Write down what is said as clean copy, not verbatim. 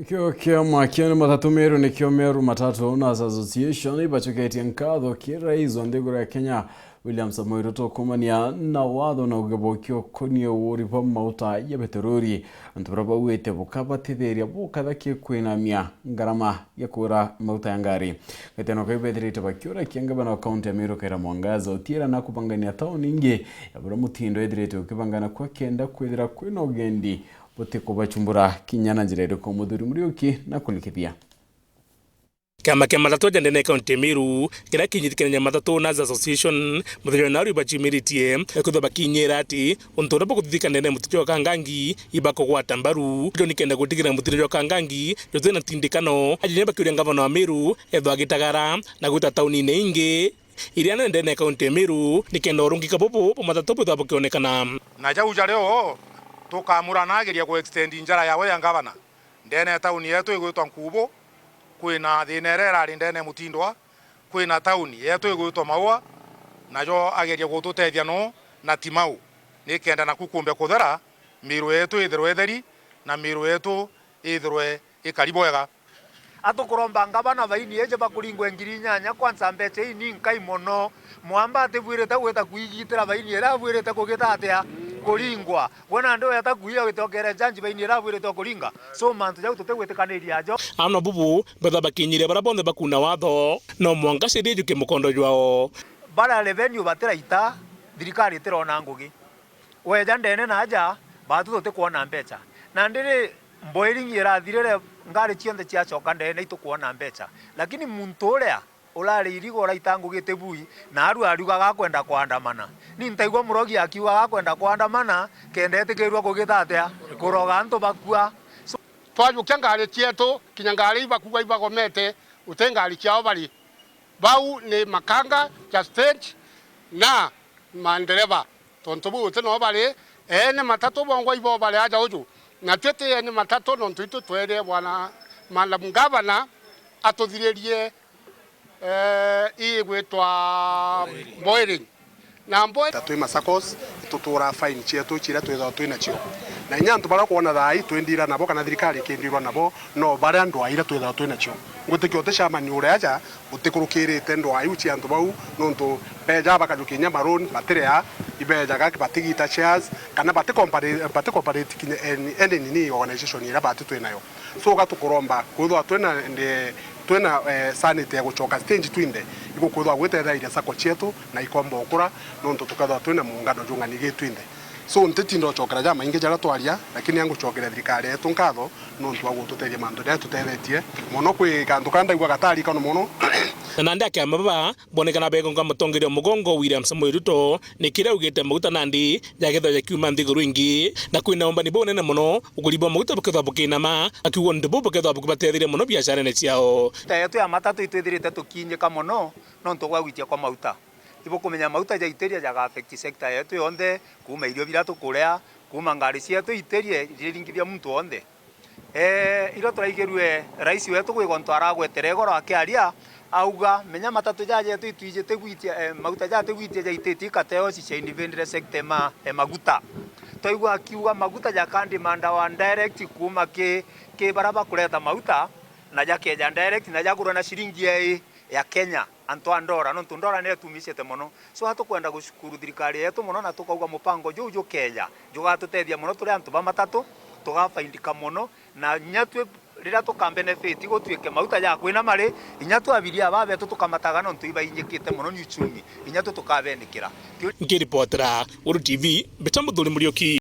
Kio makiani matatu meru ni kio meru matatu Owners Association ibachuketie nkatho rais wa nthiguru ya Kenya William Samoei Ruto kumania na watho na ugebokio konio wuripa mauta ya peterori anturaba wete bukabatithiria bukathakie kwinamia ngarama ya kura mauta ya ngari gateno kaibethirite bakiura kiangabana wa kaunti ya Meru Kaira Mwangaza utira na kupangania tauni ingi ya bura mutindo ethirite ukibangana kwa kenda kwithira kwina ugendi butiko bachumbura kinyana njira iriko muthuri Muriuki na kulikithia kama kia matatu jandene kaunti Meru kira kinyithikania matatu Owners Association muthuri na uri bachimiritie kutho bakinyira ati untura bukuthikanene mutiro kangangi ibako gwata mbaru ndo nikenda gutigira mutiro kangangi yothe tindikano ajine bakiuria ngavana wa Meru etho agitagara na gwita tauni ne ingi iria ndene kaunti Meru nikenda urungika popo matatu butho bukionekana na jauja leo tukamuranagiria ku extend njara yawe ya ngavana ndene tauni yetu igwitwa Nkubo kwina thinerera ri ndene Mutindwa kwina tauni yetu igwitwa Maua najo ageria gututethia no na timau nikenda na kukumbe kuthera Meru yetu ithirwe theri na Meru yetu ithirwe ikaribo wega atukuromba ngavana vaini eje bakuringwe ngiri nyanya kwanza mbete ini nkai mono mwamba atibwirete gwita kuigitira vaini era bwirete kugita atia kuringwa wona ndo yatakuia witokere janji vaini era bwirete kuringa so mantu jau tutegwitikaniria jo amna bubu betha bakinyire bara bonde bakuna watho no mwanga cirie juke mukondo jwao bara revenue batira ita thirikari tirona ngugi weja ndene naja batu tutikuona mbeca na ndiri mboiringi irathirire ngari cionthe cia coka ndene itukuona mbeca lakini muntu uria urari irigo raitangugite bui na arugaga kwenda kuandamana ni ntaigwa murogi akiuga kwenda kuandamana kende etikirwa kugita atia kuroga antu bakua twajukia ngari cietu kinya ngari ibakua ibagomete utengari ciao bari bau ni makanga ja stage na mandereva tontobu uteno bari ene matatu bongo ibo bari aja uju na twete ene matatu no ntuitu twere bwana Madam Governor atuthiririe igwitwa Mboiring na Mboi tatu masakos tutura fine cietu chira twetha twina cio na nyantu bara kuona thai twendira nabo kana thirikari kindirwa nabo no bara andu aira twetha twina cio ngutikio teshamani ure aja utikurukirite ndu ayu ci antu bau nontu beja bakajukinya maroon batirea ibeja gaki batigita shares kana batikompare kinya ende nini organization ira batu twinayo so gatukuromba kwithwa twina sanity ya gucoka stage twinde igukwithwa gwetera iria sako cietu na ikomba okura nontu tukathwa twina muungano jungani gitwinde so ntetindo chokera jama inge jara twaria lakini yangu chokera thirikari yetu nkatho nontu wa gututeria mandu ndia tutethetie muno kwi kandu kanda igwa gatari kano muno na ndake amaba bonekana bego ngamutongeria mugongo William Samoei Ruto nikira ugite maguta nandi jagetho ya kiuma nthiguru ingi na kwina ombani bonene muno uguribo maguta buketha bukinama akiugo ndibo buketha bukubatethire muno biashara ne ciao tayetu ya matatu itwithirite tukinyika muno nontu gwagwitia kwa mauta ibo kumenya mauta jaiteria jaga affect sector yetu yonde kuma irio biratu kurea kuma ngari cietu iterie iringithia muntu onde iro turaigerwe rais wetu gwigontwara gwetere goro akiaria auga menya matatu jaje tu itwijite gwitia mauta jate gwitia jaiteti kateo cichaini vendire sector maguta toigwa akiuga maguta jakandi manda wa direct kuma ke baraba kuleta mauta na jakeja direct na jagura na shilingi ya Kenya anto ndora no ndora ne tumicete muno so hatukwenda gushukuru thirikari yetu muno na tukauga mupango juju Kenya jugatutethia muno turi antu ba matatu tugafaindika muno na nyatwe rira tuka benefit gutwike mauta ya kwina mari inyatu abiria babetu tukamataga no ntuiba inyikite muno ni uchumi inyatu tukabenikira ngiripotera Uru TV Betambuthuri Muriuki.